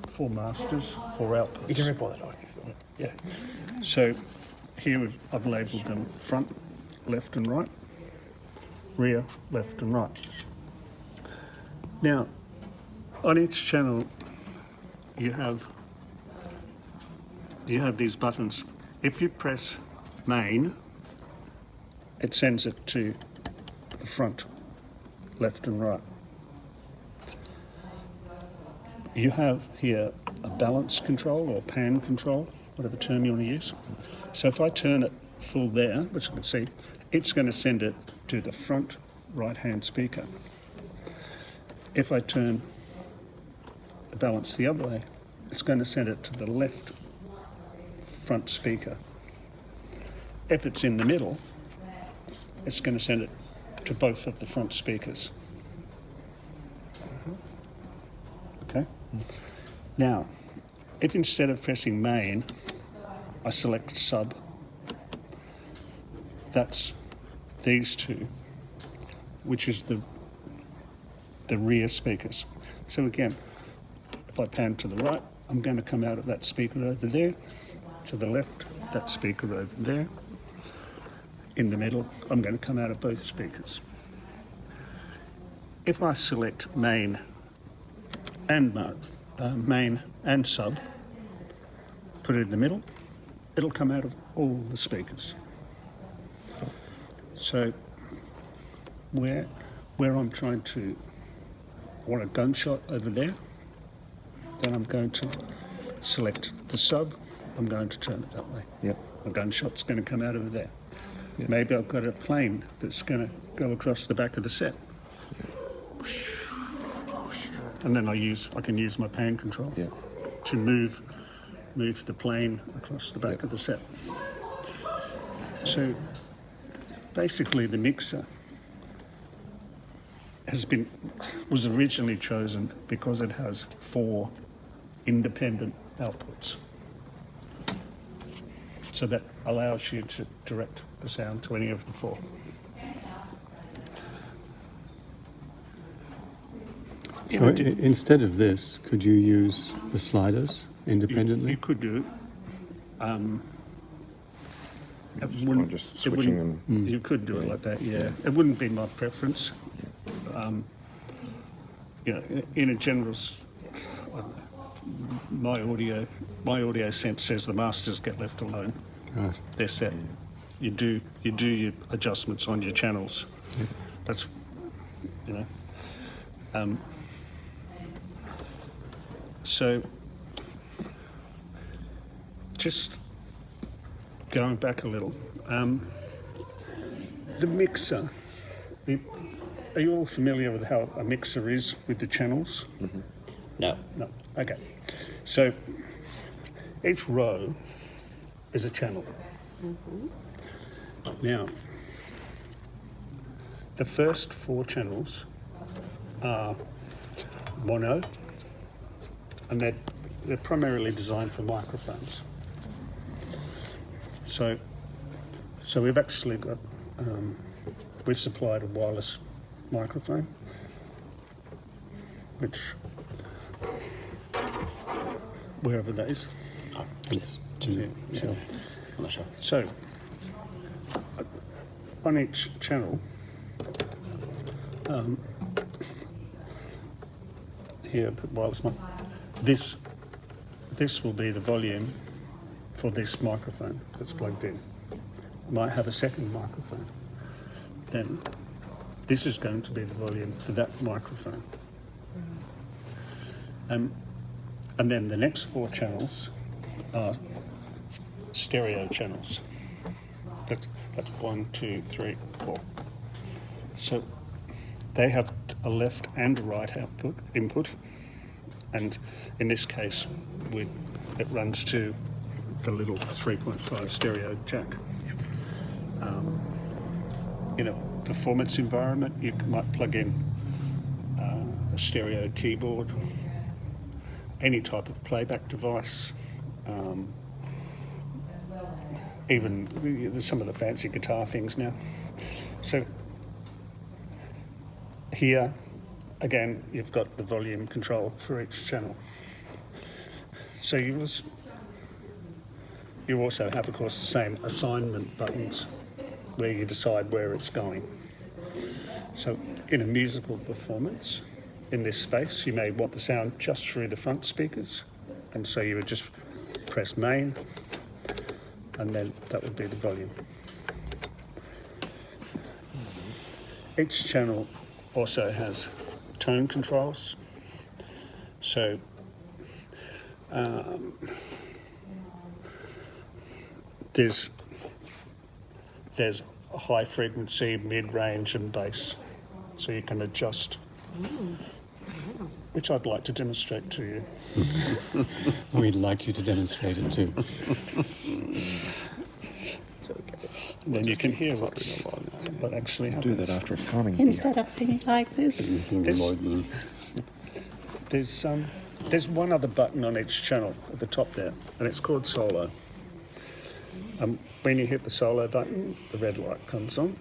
four masters, four outputs. You can rip all that off if you want. Yeah. So here I've labelled them front, left and right, rear, left and right. Now, on each channel you have these buttons. If you press main, it sends it to the front, left and right. You have here a balance control or pan control, whatever term you want to use. So if I turn it full there, which you can see, it's going to send it to the front right-hand speaker. If I turn the balance the other way, it's going to send it to the left front speaker. If it's in the middle, it's going to send it to both of the front speakers. Okay? Now, if instead of pressing main, I select sub, that's these two, which is the rear speakers. So again, if I pan to the right, I'm going to come out of that speaker over there. To the left, that speaker over there. In the middle, I'm going to come out of both speakers. If I select main and sub, put it in the middle, it'll come out of all the speakers. So where I'm trying to want a gunshot over there, then I'm going to select the sub, I'm going to turn it that way. Yep. A gunshot's going to come out over there. Yep. Maybe I've got a plane that's going to go across the back of the set. And then I can use my pan control to move the plane across the back of the set. So basically the mixer was originally chosen because it has 4 independent outputs. So that allows you to direct the sound to any of the 4. So instead of this, could you use the sliders independently? You could do it. Just switching them. You could do it like that, yeah. It wouldn't be my preference. In a general, my audio sense says the masters get left alone. Right. They're set. You do your adjustments on your channels. Yeah. That's, so just going back a little, the mixer, are you all familiar with how a mixer is with the channels? Mm-hmm. No. Okay. So each row is a channel. Mm-hmm. Now, the first 4 channels are mono, and they're primarily designed for microphones. So we've actually got, we've supplied a wireless microphone, which, wherever that is. Oh, it's Yeah. I'm not sure. So, on each channel, here, put wireless mic. This will be the volume for this microphone that's plugged in. Might have a second microphone. Then this is going to be the volume for that microphone. And then the next 4 channels are stereo channels. That's 1, 2, 3, 4. So they have a left and a right input, and in this case, it runs to the little 3.5 stereo jack. In a performance environment, you might plug in a stereo keyboard, any type of playback device, even there's some of the fancy guitar things now. So here, again, you've got the volume control for each channel. So you also have, of course, the same assignment buttons where you decide where it's going. So in a musical performance, in this space, you may want the sound just through the front speakers, and so you would just press main, and then that would be the volume. Each channel also has tone controls. So there's a high frequency, mid-range and bass. So you can adjust, which I'd like to demonstrate to you. We'd like you to demonstrate it too. It's okay. And then you can hear what actually happens. Do that after a calming Instead of singing like this. There's one other button on each channel at the top there, and it's called solo. When you hit the solo button, the red light comes on.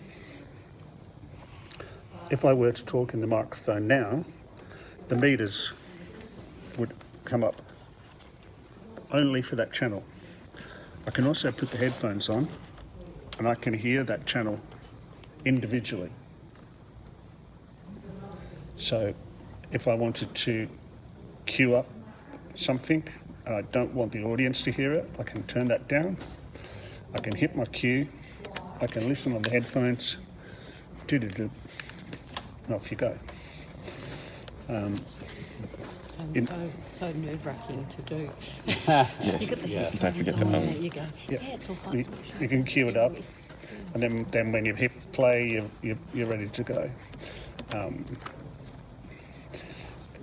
If I were to talk in the microphone now, the meters would come up only for that channel. I can also put the headphones on, and I can hear that channel individually. So if I wanted to cue up something and I don't want the audience to hear it, I can turn that down. I can hit my cue. I can listen on the headphones. And off you go. Sounds so nerve-wracking to do. Yes. You get the Yeah. headphones Don't forget on to and you go, yeah, it's all fine. You can cue it up, and then when you hit play, you're ready to go.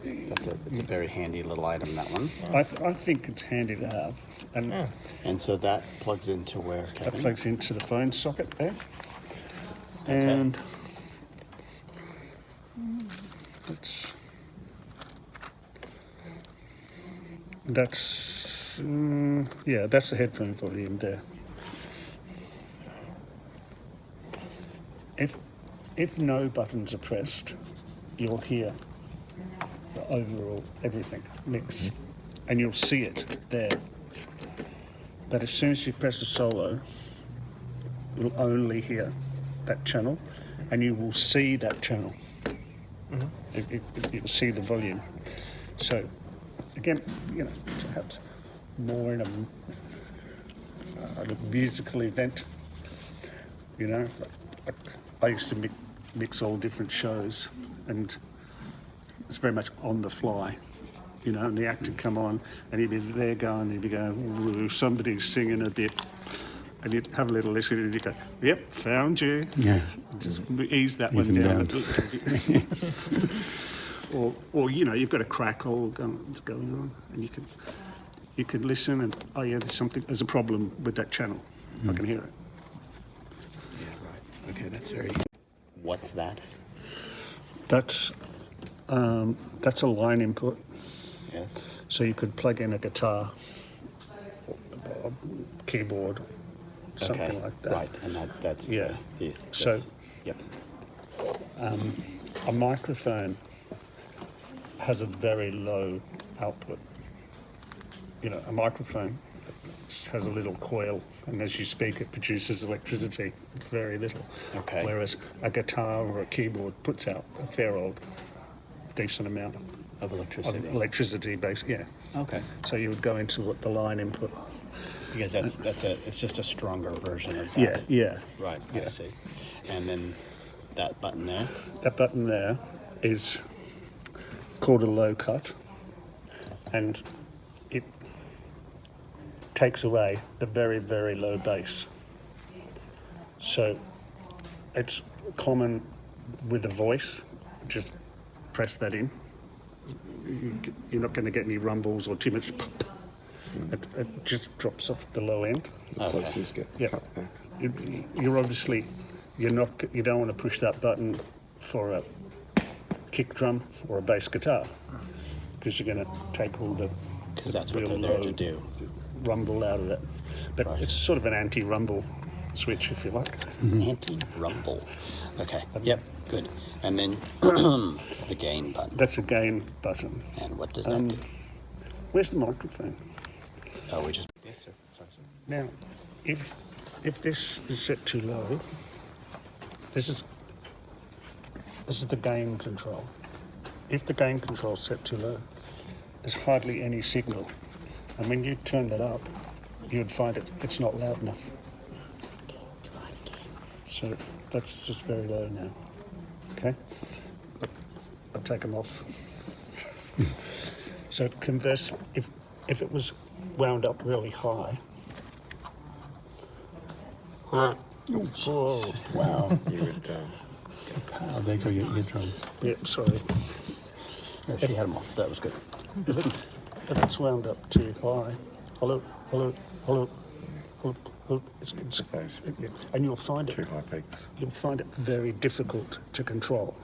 It's a very handy little item, that one. I think it's handy to have, and And so that plugs into where, that Kevin? plugs into the phone socket there, and that's the headphone volume there. If no buttons are pressed, you'll hear the overall everything mix, and you'll see it there. But as soon as you press a solo, you'll only hear that channel, and you will see that channel. You'll see the volume. So, again, perhaps more in a musical event. I used to mix all different shows, and it's very much on the fly. And the actor come on, and he'd be there going, he'd be going, "Ooh, somebody's singing a bit," and you'd have a little listen, and you'd go, "Yep, found you." Yeah. Just ease that Ease one them down. down. or you've got a crackle going on, and you can listen, and there's a problem with that channel. I can hear it. Yeah, right. Okay, that's very... What's that? That's a line input. Yes. So you could plug in a guitar, or a keyboard, something Okay, like that. right, and that's Yeah. the So yep. a microphone has a very low output. A microphone just has a little coil, and as you speak, it produces electricity. It's very little. Okay. Whereas a guitar or a keyboard puts out a fair old decent amount Of of electricity. electricity base. Yeah. Okay. So you would go into what the line input. Because it's just a stronger version of Yeah. that. Yeah. Right, I Yeah. see. And then that button there. That button there is called a low cut, and it takes away the very, very low bass. So it's common with the voice, just press that in. You're not going to get any rumbles or too much pop. It just drops off the low end. The places get Yeah. cut back. You're obviously, you don't want to push that button for a kick drum or a bass guitar, because you're going to take all the Because that's what real they're there to low do. rumble out of it. But Right. it's sort of an anti-rumble switch, if you like. Anti-rumble. Okay, yep, good. And then the gain button. That's a gain button. And what does that do? Where's the microphone? Oh, we just. Yes, sir. Sorry, sir. Now, if this is set too low, this is the gain control. If the gain control is set too low, there's hardly any signal. And when you turn that up, you'd find it's not loud enough. So that's just very low now. Okay? I'll take them off. So converse, if it was wound up really high. Whoa. Wow. You would, Oh, there go your eardrums. Yeah, sorry. No, she had them off, so that was good. If it's wound up too high, hello, it's Those and you'll find too it. high peaks. You'll find it very difficult to control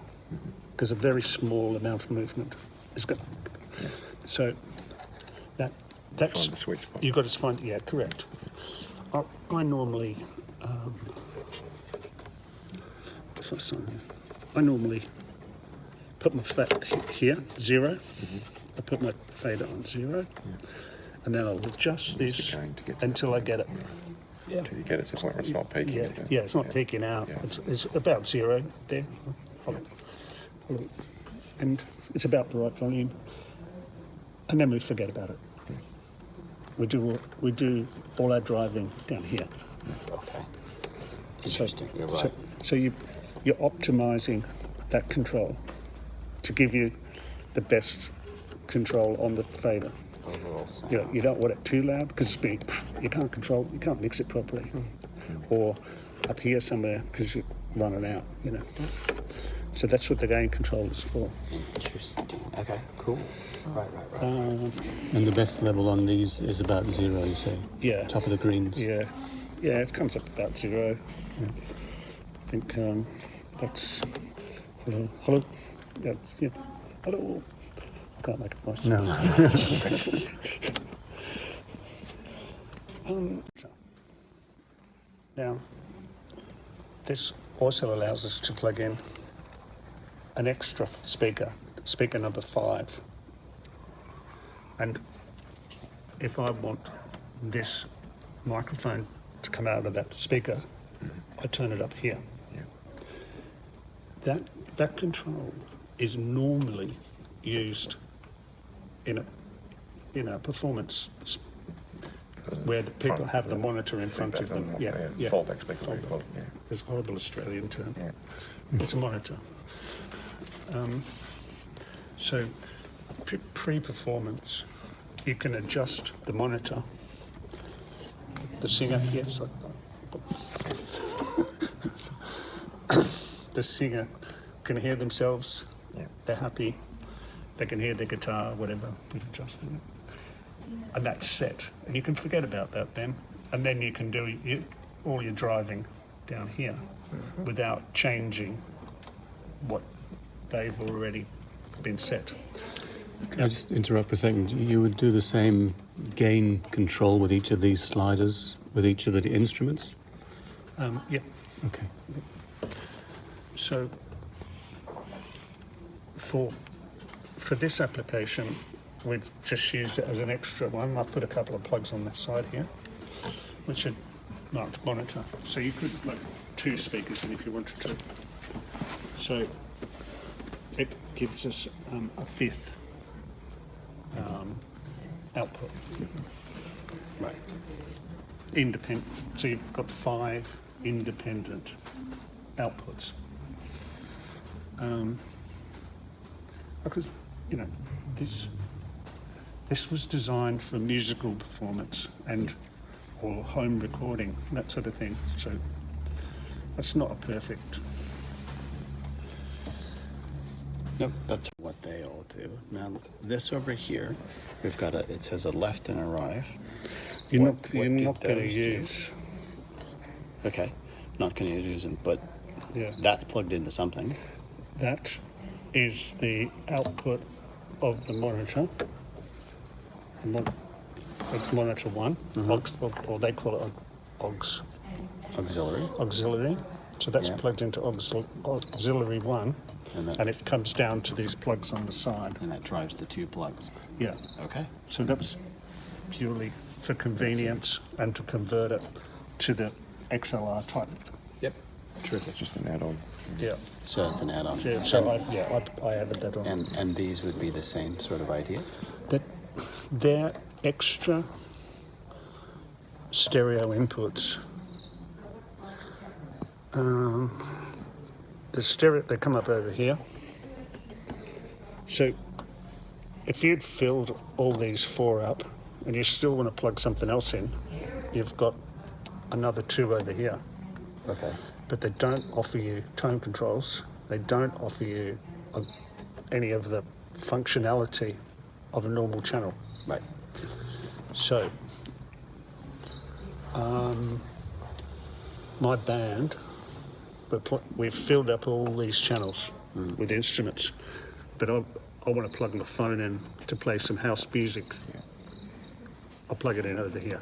because a very small amount of movement is going. So that's Find the sweet spot. you've got to find. Yeah, correct. I normally. I normally put my fat here, 0. I put my fader on 0, and then I'll adjust this Again to get to until I get it. Yeah, Till you get it to the point where it's not peaking. yeah, is it? yeah. It's not peaking out. Yeah. It's about 0 there, and it's about the right volume. And then we forget about it. We do all our driving down here. Okay. Interesting. You're right. So you're optimizing that control to give you the best control on the fader. Overall sound. You don't want it too loud because you can't control, you can't mix it properly, or up here somewhere because you're running out. So that's what the gain control is for. Interesting. Okay. Cool. Right. And the best level on these is about 0, you say? Yeah. Top of the greens? Yeah, it comes up about 0. I think that's hello. Yeah. Hello. I can't make it nice. No. Now, this also allows us to plug in an extra speaker number 5. And if I want this microphone to come out of that speaker, I turn it up here. Yeah. That control is normally used in a performance where the people Front, have the monitor in front of them. Yeah. Fallback speaker. What do you call it? Yeah. It's a horrible Australian term. Yeah. It's a monitor. So pre-performance, you can adjust the monitor. The singer, yes. The singer can hear themselves. Yeah. They're happy. They can hear their guitar, whatever. We've adjusted it. And that's set. And you can forget about that then. And then you can do all your driving down here without changing what they've already been set. Can I just interrupt for a second? You would do the same gain control with each of these sliders, with each of the instruments? Yeah. Okay. So for this application, we've just used it as an extra one. I've put a couple of plugs on this side here, which are marked monitor. So you could plug 2 speakers in if you wanted to. So it gives us a 5th output. Right. Independent. So you've got 5 independent outputs. Because this was designed for musical performance or home recording, that sort of thing. So that's not a perfect. Nope, that's what they all do. Now, this over here, we've got it says a left and a right. You're What not do going to those do? use. Okay, not going to use them, but Yeah. that's plugged into something. That is the output of the monitor. It's monitor 1, or they call it AUX, Auxiliary. So that's Yeah. plugged into auxiliary 1, and it comes down to these plugs on the side. And that drives the 2 plugs. Yeah. Okay. So that was purely for convenience and to convert it to the XLR type. Yep. Terrific. It's just an add-on. Yeah. So it's an add-on. Yeah, so I added that on. And these would be the same sort of idea? That they're extra stereo inputs. The stereo, they come up over here. So if you'd filled all these 4 up and you still want to plug something else in, you've got another 2 over here. Okay. But they don't offer you tone controls. They don't offer you any of the functionality of a normal channel. Right. So, my band, we've filled up all these channels with instruments, but I want to plug my phone in to play some house music. I'll plug it in over here.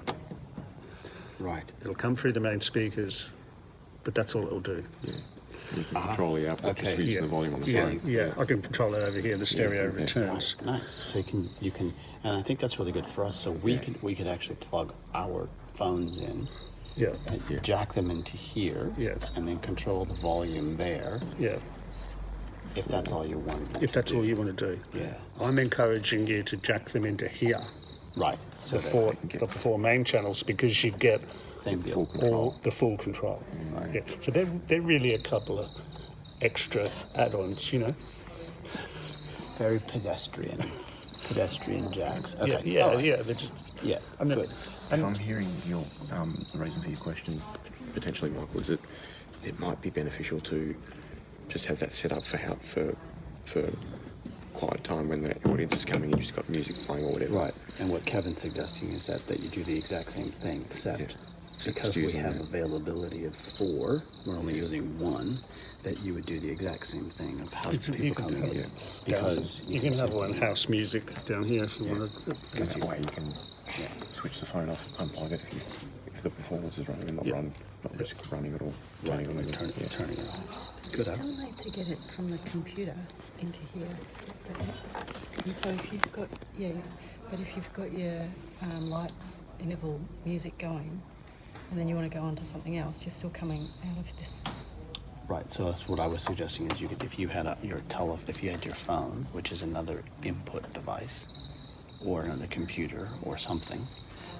Right. It'll come through the main speakers, but that's all it'll do. You can control the output, Okay. just reduce the volume on the side. Yeah, I can control it over here. The stereo returns. Nice. So you can, and I think that's really good for us. So we could actually plug our phones in, Yeah, and jack them into here, Yeah. and then control the volume there. yeah. If that's all you want. If that's all you want to do. Yeah. I'm encouraging you to jack them into here, Right. So the 4 main channels, because you get same deal. Full control. all the full control. Yeah. So they're really a couple of extra add-ons, you know. Very pedestrian jacks. Okay. Yeah, all right. yeah. They're just. Yeah. I mean, Good. If I'm hearing your the reason for your question, potentially, Michael, is that it might be beneficial to just have that set up for quiet time when the audience is coming and you've just got music playing or whatever. Right. And what Kevin's suggesting is that you do the exact same thing, except because just we using have that. availability of 4, we're only using 1, that you would do the exact same thing of how people come in. yeah. Because you can have simply- one house music down here if you want to. And that way you can switch the phone off, unplug it if the performance is running and not risk running at all. Right, Turning it on. turning it off. You still need to get it from the computer into here. don't you? And so if you've got, but if you've got your lights, interval music going, and then you want to go on to something else, you're still coming out of this. Right. So that's what I was suggesting is you could, if you had if you had your phone, which is another input device, or another computer or something,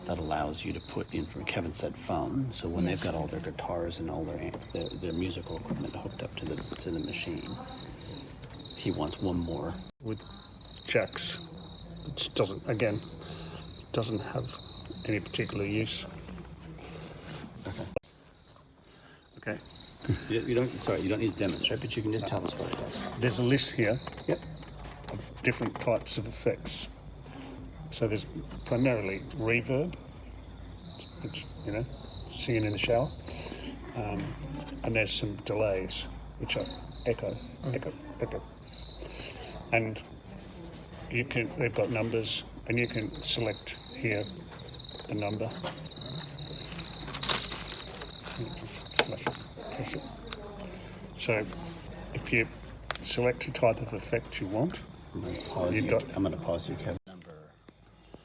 that allows you to put in from Kevin said phone. So when they've got all their guitars and all their musical equipment hooked up to the machine, he wants one more. With jacks, it doesn't have any particular use. Okay. You don't need to demonstrate, but you can just tell us what it does. There's a list here Yep. of different types of effects. So there's primarily reverb, which, singing in the shower, and there's some delays, which are echo. And they've got numbers, and you can select here the number. Press it. So if you select the type of effect you want, I'm going to pause you, Kevin. Number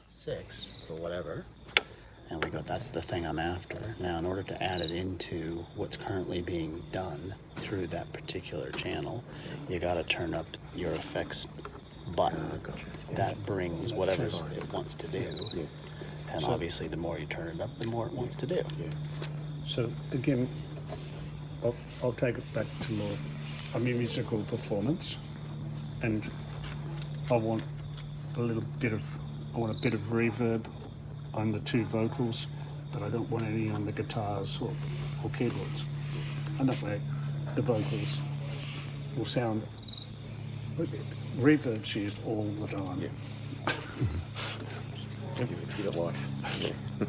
6 for whatever. And we go, that's the thing I'm after. Now, in order to add it into what's currently being done through that particular channel, you got to turn up your effects button. That brings whatever it wants to do. And obviously, the more you turn it up, the more it wants to do. so again, I'll take it back to more a musical performance, and I want a bit of reverb on the 2 vocals, but I don't want any on the guitars or keyboards. And that way, the vocals will sound. Reverb's used all the time. Give it life.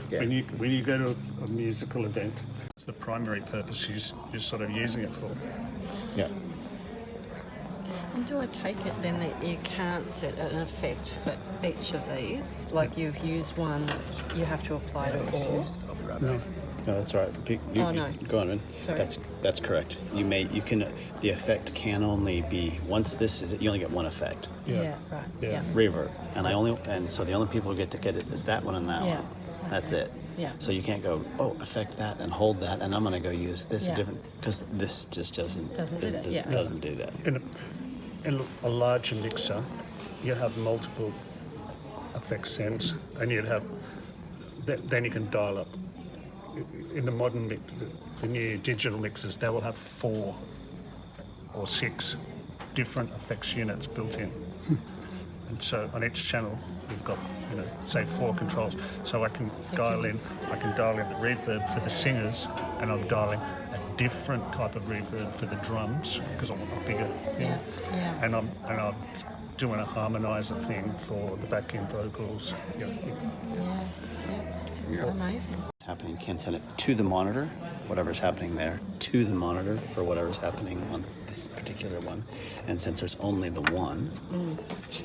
When you go to a musical event, it's the primary purpose you're sort of using it for. Yeah. And do I take it then that you can't set an effect for each of these? Like you've used one, you have to apply to all? No. No, that's right. No. Go on, man. Sorry. That's correct. You can. The effect can only be once this is. You only get one effect. Yeah. Right. Yeah. Yeah. Reverb, and so the only people who get to get it is that one and that Yeah. one. That's it. Yeah. So you can't go, oh, affect that and hold that, and I'm going to go use this Yeah. different, because this just doesn't Doesn't do that, yeah. doesn't do that. In a larger mixer, you have multiple effect sends, and you'd have, then you can dial up. In the modern mix, the new digital mixers, they will have 4 or 6 different effects units built in. And so on each channel, we've got, say 4 controls. So I can dial in the reverb for the singers, and I'm dialing a different type of reverb for the drums because I want a bigger thing. Yeah. And I'm doing a harmonizer thing for the back end vocals. Yeah. Amazing. It's happening, you can send it to the monitor, whatever's happening there, to the monitor for whatever's happening on this particular one. And since there's only the one,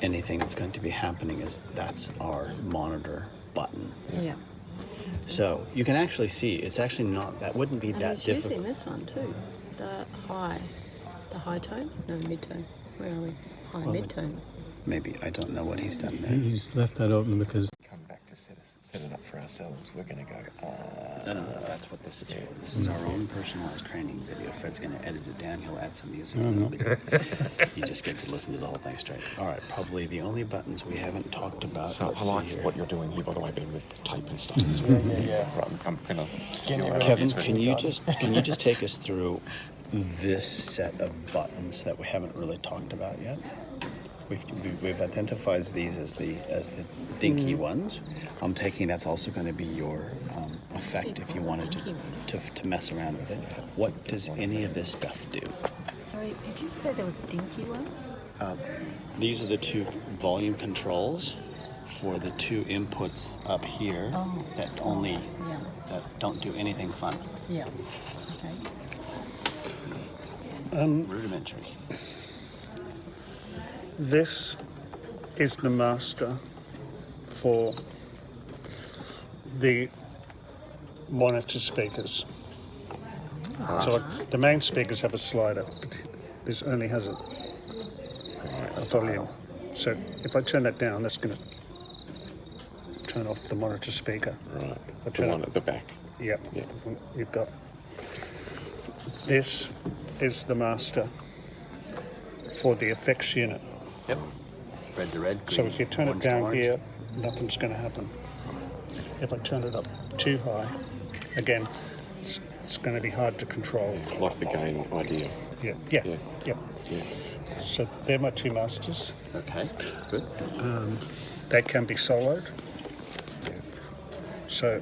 anything that's going to be happening that's our monitor button. Yeah. So you can actually see, it's actually not, that wouldn't be And that he's using difficult. this one too. The high tone? No, mid tone. Where are we? High, mid tone. Maybe, I don't know what he's done there. He's left that open because Come back to set it up for ourselves. We're going to go, No, that's what this is for. This is our own personalized training video. Fred's going to edit it down. He'll add some music. And it'll be good. You just get to listen to the whole thing straight. All right, probably the only buttons we haven't talked about. So I Let's see like here. what you're doing here, by the way, Ben, with tape and stuff. Yeah. Right, I'm going to steal that. Kevin, can you just take us through this set of buttons that we haven't really talked about yet? We've identified these as the dinky ones. I'm taking that's also going to be your effect if you wanted to mess around with it. What does any of this stuff do? Sorry, did you say there was dinky ones? These are the 2 volume controls for the 2 inputs up here that don't do anything fun. Yeah. Okay. Rudimentary. This is the master for the monitor speakers. So the main speakers have a slider, but this only has a volume. So if I turn that down, that's going to turn off the monitor speaker. Right, I the turn one it- at the back. Yep. Yeah. You've got. This is the master for the effects unit. Yep. Red to red, green, So if you turn it orange to down orange. here, nothing's going to happen. If I turn it up too high, again, it's going to be hard to control. Like the gain idea. Yeah. Yeah. Yeah. So they're my 2 masters. Okay, good. They can be soloed. So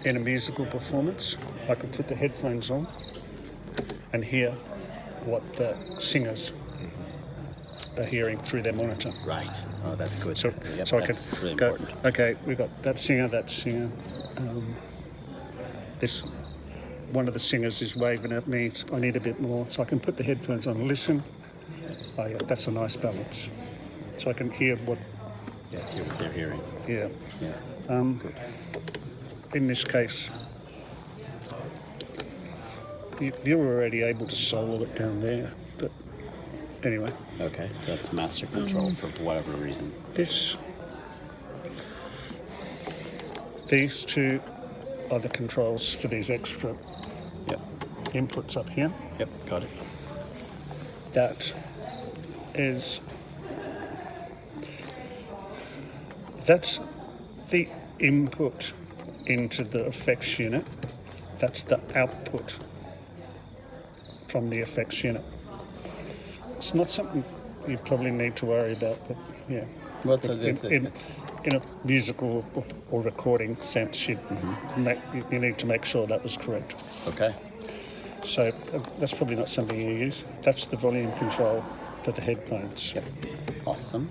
in a musical performance, I could put the headphones on and hear what the singers are hearing through their monitor. Right. Oh, that's good. So, Yep, so I that's can really go, important. okay, we've got that singer. This one of the singers is waving at me. I need a bit more. So I can put the headphones on and listen. Oh, yeah, that's a nice balance. So I can hear what, Hear what they're hearing. yeah. Yeah. Good. In this case, you're already able to solo it down there. But anyway, Okay, that's master control for whatever reason. these 2 are the controls for these extra Yep. inputs up here. Yep, got it. That's the input into the effects unit. That's the output from the effects unit. It's not something you probably need to worry about, but yeah. Well, it's In a musical or recording sense, you need to make sure that was correct. okay. So that's probably not something you use. That's the volume control for the headphones. Yep. Awesome.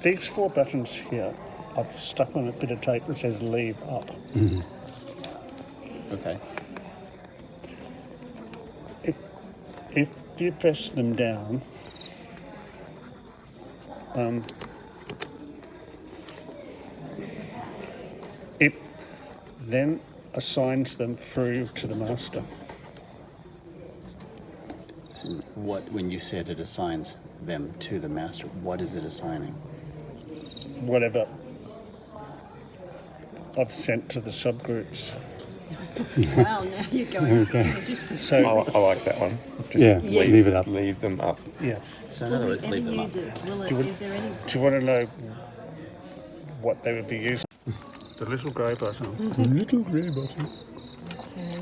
These 4 buttons here, I've stuck on a bit of tape that says leave up. Okay. If you press them down, it then assigns them through to the master. When you said it assigns them to the master, what is it assigning? whatever I've sent to the subgroups. Wow, now you're going to a different... So, I like that one. Just Yeah, leave it up. Leave them up. yeah. So in other words, Will we leave ever them use up. it? Will it, Do you- is there any... Do you want to know what they would be used? The little grey button. The little grey button. Okay,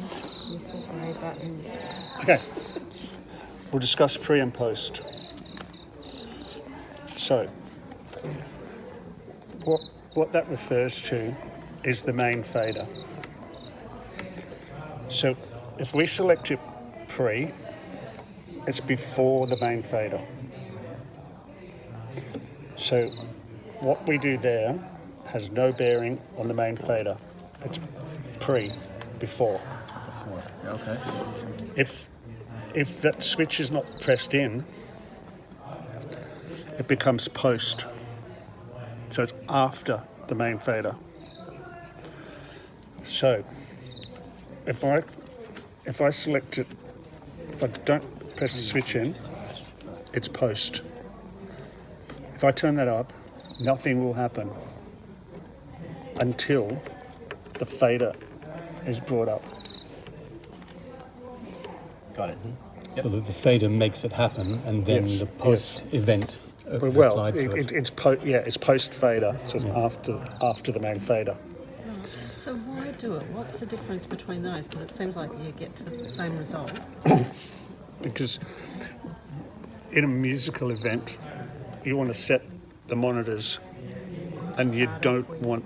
little grey button. Okay. We'll discuss pre and post. So, what that refers to is the main fader. So, if we select it pre, it's before the main fader. So, what we do there has no bearing on the main fader. It's pre, before. Okay. If that switch is not pressed in, it becomes post. So it's after the main fader. So if I select it, if I don't press the switch in, it's post. If I turn that up, nothing will happen until the fader is brought up. Got it. So that the fader makes it happen, and then Yes, the post event is Well, applied to it. it's post fader, so it's after the main fader. So why do it? What's the difference between those? Because it seems like you get to the same result. Because in a musical event, you want to set the monitors, and you don't want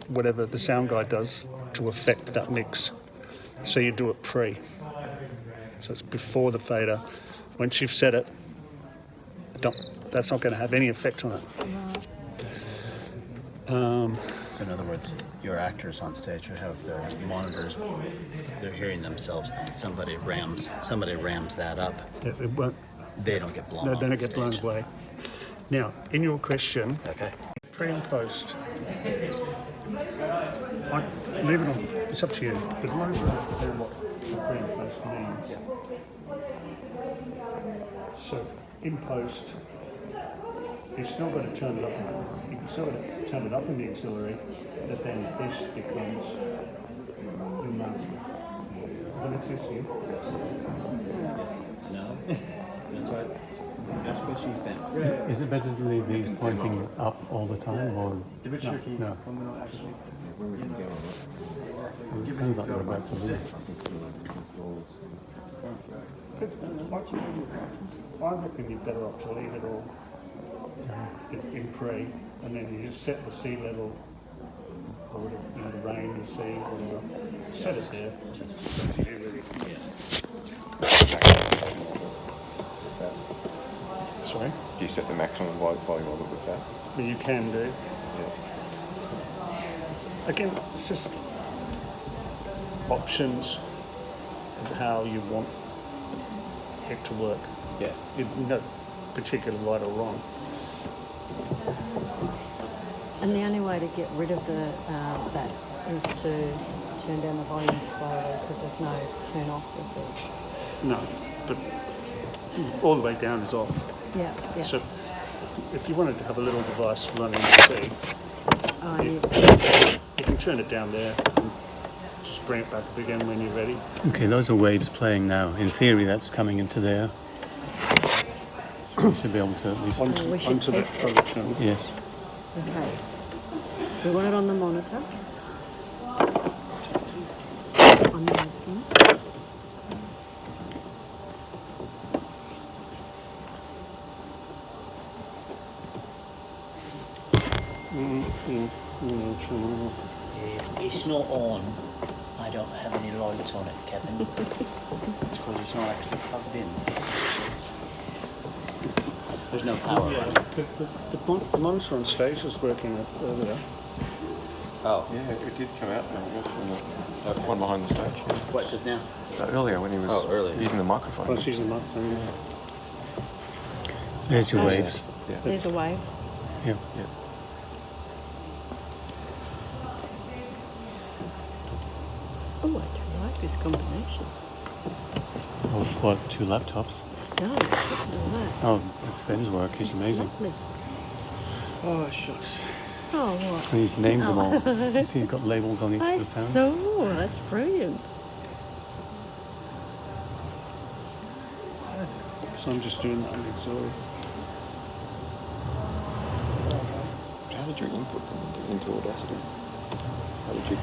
whatever the sound guy does to affect that mix. So you do it pre. So it's before the fader. Once you've set it, that's not going to have any effect on it. So in other words, your actors on stage who have their monitors, they're hearing themselves. Somebody rams that up. It won't. They don't get blown. No, off then the it gets blown stage. away. Now, in your question, Okay. pre and post. Leave it on. It's up to you. But as long as you understand what pre and post means. So, in post, you've still got to turn it up. You can still got to turn it up in the auxiliary, but then this becomes your master. Does that make sense to you? No. That's right. That's what she's been. Is it better to leave these pointing up all the time, or It's a bit tricky. no? When we're not actually. It sounds like you're about to leave. I reckon you're better off to leave it all in pre, and then you just set the sea level, or whatever, the rain, the sea, whatever. Set it there. It's up to you, really. Sorry? Do you set the maximum volume of it with that? But you can do. Again, it's just options of how you want it to work. Yeah. No particular right or wrong. And the only way to get rid of that is to turn down the volume slowly because there's no turn off, is there? No, but all the way down is off. Yeah, yeah. So if you wanted to have a little device running to see, Oh, you can turn it down there and just bring it back up again when you're ready. Okay, those are waves playing now. In theory, that's coming into there. So we should be able to at least. We should Onto the test it. other channel. Yes. Okay. We want it on the monitor. On the thing. It's not on. I don't have any lights on it, Kevin. It's because it's not actually plugged in. There's no power running. The monitor on stage was working earlier. Oh, Yeah, it did come out now, I guess, from the one behind the stage. what, just now? Earlier when he was earlier. using the microphone. I was using the microphone. There's your waves. Yeah. There's a wave. Yeah. Yeah. Oh, I do like this combination. Of what? 2 laptops? No, look at all that. Oh, that's Ben's work. He's It's amazing. lovely. Oh, shucks. Oh, what? And he's named them all. You see, you've got labels on each of I the sounds. saw. That's brilliant. So I'm just doing that on the auxiliary. How did you input them into Audacity? How did you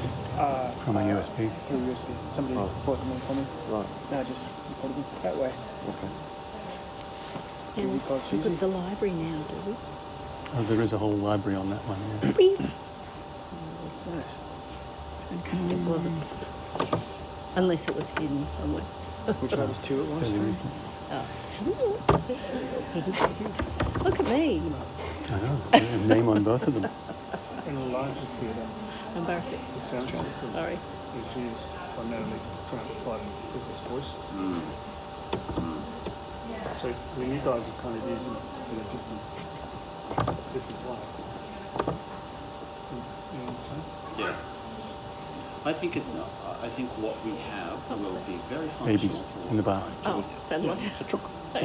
From a USB. Through USB. Somebody Oh. brought them in for me. Right. No, just recorded them that way. Okay. And Easy called we've Susie. got the library now, do we? Oh, there is a whole library on that one, yeah. Nice. It wasn't. Unless it was hidden somewhere. Which one was two at once? Fairly then? recent. Oh. Look at me. I know. A name on both of them. In a larger theatre, Embarrassing. the sound system Sorry. is used primarily to amplify people's voices. So when you guys are kind of using it in a different way. You know what I'm saying? Yeah. I think it's. I think what we have will be very functional. Babies for in the bath. Oh, Sandler. I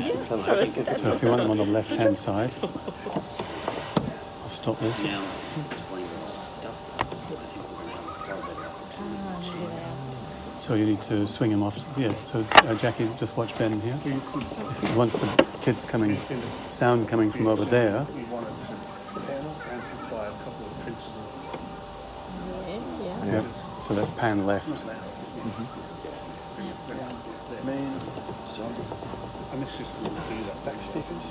think it's So if you want them on the left-hand side, I'll stop this. now explain all that stuff. I think we're going to have a far better opportunity. So you need to swing them off. Yeah, so Jackie, just watch Ben here. You could, If once the kids coming, sound coming from over there, you wanted to amplify a couple of principal. Yeah. yep. So that's pan left. Main, some And this is going to do that. back speakers.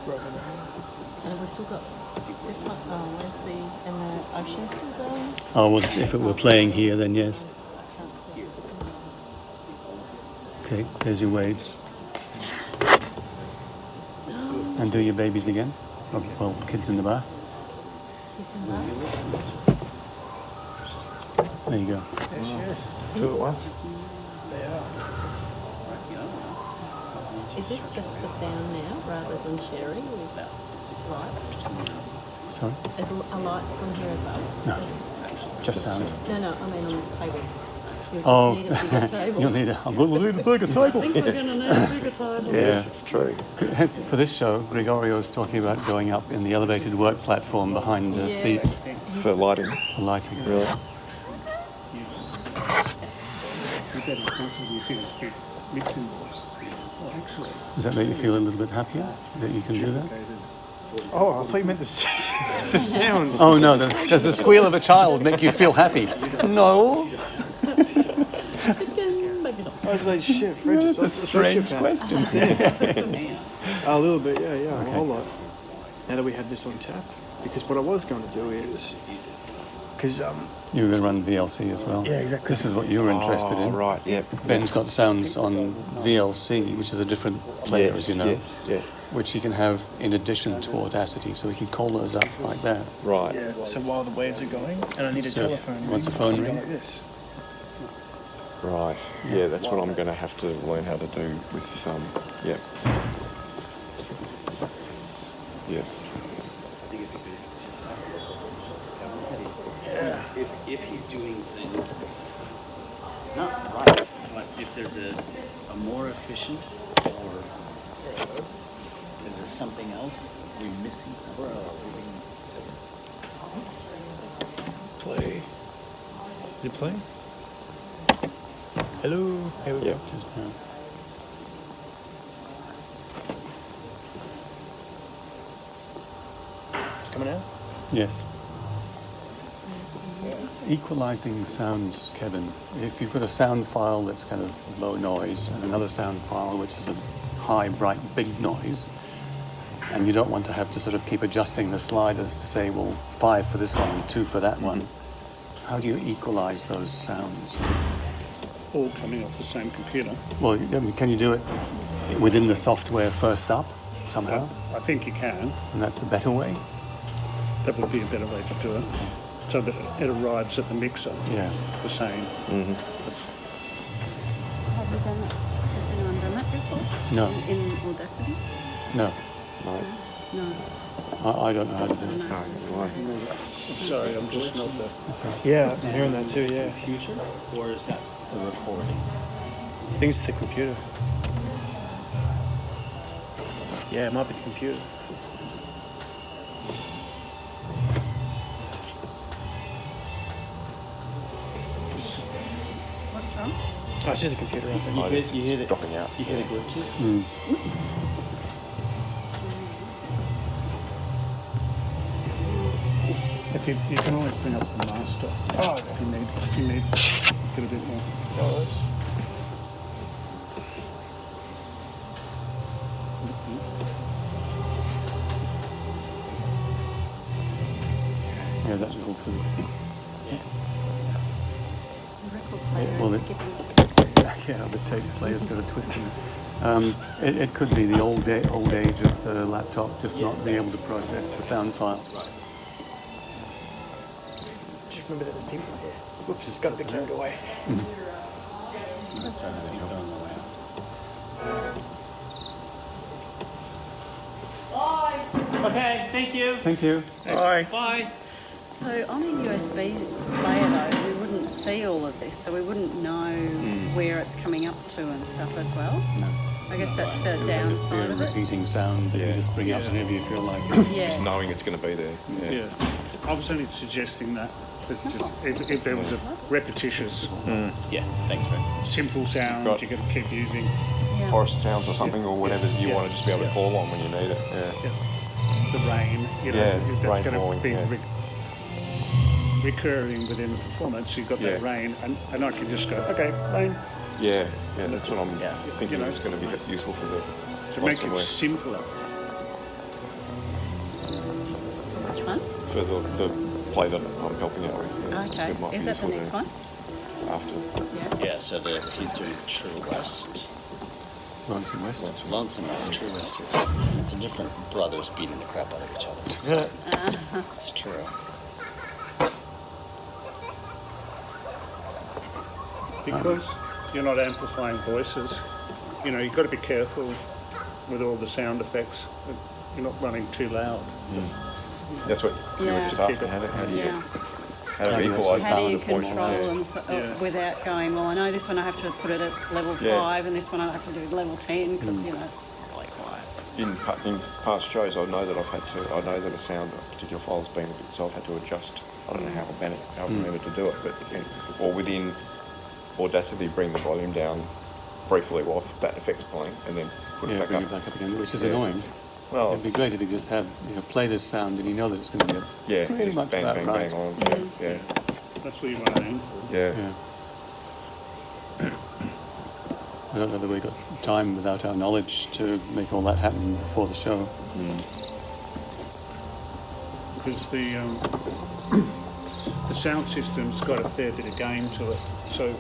Broken down. And have we still got this one? Oh, where's the and the ocean still going? Oh, well, if it were playing here, then yes. Can't see it. Okay, there's your waves. And do your babies again. Oh, well, kids in the bath. Kids in the bath. There you go. Yes, yes. Two at once? They are. Is this just for sound now rather than sharing with lights? Sorry? Is lights on here as well? No, just sound. No, I mean on this table. You'll just Oh, need a bigger table. you'll need a bigger table. I think we're going to need a bigger table. Yeah. It's true. For this show, Gregorio's talking about going up in the elevated work platform behind the Yeah. seats For lighting. for lighting. Really? You said constantly you see this big mixing board. Well, actually, Does that make you feel a little bit happier that you can do that? Oh, I thought you meant the sounds. Oh no, does the squeal of a child make you feel happy? No. Chicken, maybe not. I was like, shit, Fred just That's a strange question. A little bit, yeah, a whole lot. Now that we have this on tap, because what I was going to do is, because You were going to run VLC as well. Yeah, exactly. This is what you were interested in. Right, yep. Ben's got sounds on VLC, which is a different player, as you know, Yes, yeah. which he can have in addition to Audacity, so he can call those up like that. Right. yeah, so while the waves are going, and I need a So, telephone. what's ring, a phone I go ring? like this. Right. Yeah, that's what I'm going to have to learn how to do with, yep. Yes. I think it'd be good just to have a look. Yeah. If he's doing things not right, but if there's a more efficient or is there something else? Are we missing something? Or are we being silly? Play. Is it playing? Hello. Here we Yep. go. Just now. It's coming out. Yes. Equalizing sounds, Kevin. If you've got a sound file that's kind of low noise and another sound file which is a high, bright, big noise, and you don't want to have to sort of keep adjusting the sliders to say, well, 5 for this one and 2 for that one, how do you equalize those sounds? all coming off the same computer. Well, I mean, can you do it within the software first up somehow? I think you can. And that's the better way? That would be a better way to do it. So that it arrives at the mixer Yeah. the same. That's- Have you done that? Has anyone done that before? No. In Audacity? No, No. No. I don't know how to do it. No. Why? I'm sorry, I'm just not the... That's all. Yeah, I'm hearing that too. Yeah, Future? Or is that the recording? I think it's the computer. Yeah, it might be the computer. What's wrong? Oh, it's just the computer, I think. You hear the dropping out. You hear the glitches? If you can always bring up the master. Oh, if you need, get a bit more. Yeah, that's all through. The record player Well, is it- skipping. Yeah, the tape player's got a twist in it. It could be the old age of the laptop, just not being able to process the sound file. Just remember that there's people here. Whoops, got to be carried away. That's how they keep it on the way out. Okay, thank you. Thank you. Bye. So on a USB player though, we wouldn't see all of this, so we wouldn't know where it's coming up to and stuff as well. No. I guess that's a It would just be downside a of it. repeating sound that you Yeah. just bring up whenever you feel like it. Just Yeah. knowing it's going to be there. Yeah. I was only suggesting that. It's just, if there was a repetitious, Yeah, thanks, Fred. simple sound got- you're going to keep using. Yeah. Forest sounds or something, or whatever you Yeah. want to just be able to call on when you need it. Yeah. Yeah. The rain, you know, Yeah, if rain that's going falling, to be yeah. recurring within the performance. You've got that Yeah. rain, and I can just go, okay, rain, Yeah, that's what I'm Yeah. thinking You know, is going to be useful for the to make it somewhere. simpler. Which one? For the play that I'm helping out with. Yeah. Okay. It might be Is that the useful next to- one? After. Yeah. Yeah, so he's doing True West. Lonesome West. Lonesome West, True West. It's a different brothers beating the crap out of each other. So, it's true. Because you're not amplifying voices, you know, you've got to be careful with all the sound effects. You're not running too loud. That's what you were Yeah. just asking. How do you Yeah. how do How do you you equalise How do you sound control effect. them so, Yeah. without going, well, I know this one I have to put it at level Yeah. 5 and this one I have to do at level 10 because, you know, it's really quiet. in past shows? I know that I know that a sound, a particular file's been a bit, so I've had to adjust. I don't know how I've remembered to do it, but or within Audacity, bring the volume down briefly while that effect's playing, and then put it Yeah, back bring up. it back up again, which is Yeah. annoying. Well, It'd be great if you just had, play this sound and you know that it's going to get yeah, pretty just much bang, about bang, right. bang on. Yeah, That's what you want to aim for. yeah. Yeah. I don't know that we got time without our knowledge to make all that happen before the show. Because the sound system's got a fair bit of game to it, so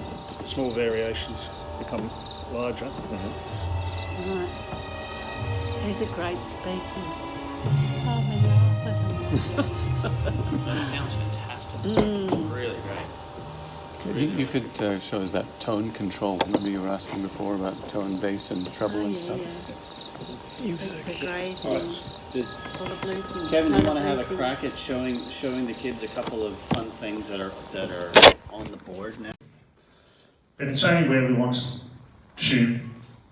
small variations become larger. Right. These are great speakers. I'm in love with them. It sounds fantastic. It's really great. You could show us that tone control. Remember you were asking before about tone, bass, and treble and stuff. The grey things. Or the blue things. Kevin, No, you the want to have blue a things. crack at showing the kids a couple of fun things that are on the board now? But it's only where we want to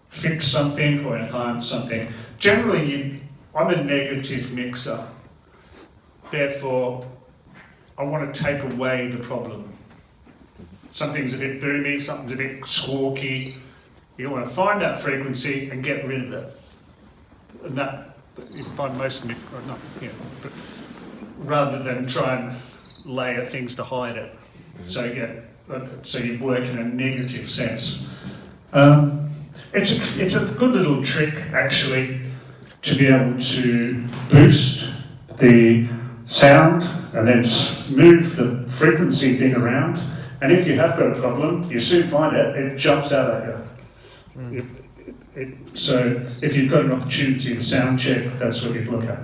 fix something or enhance something. Generally, I'm a negative mixer. Therefore, I want to take away the problem. Something's a bit boomy, something's a bit squawky. You want to find that frequency and get rid of it. And that, you find most, but rather than try and layer things to hide it. So so you work in a negative sense. It's a good little trick actually to be able to boost the sound and then move the frequency thing around. And if you have got a problem, you soon find it jumps out at you. So if you've got an opportunity to sound check, that's what you'd look at.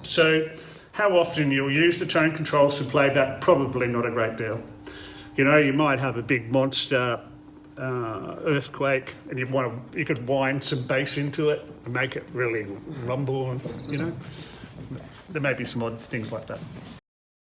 So how often you'll use the tone controls to playback? Probably not a great deal. You know, you might have a big monster earthquake, and you could wind some bass into it and make it really rumble, and there may be some odd things like that.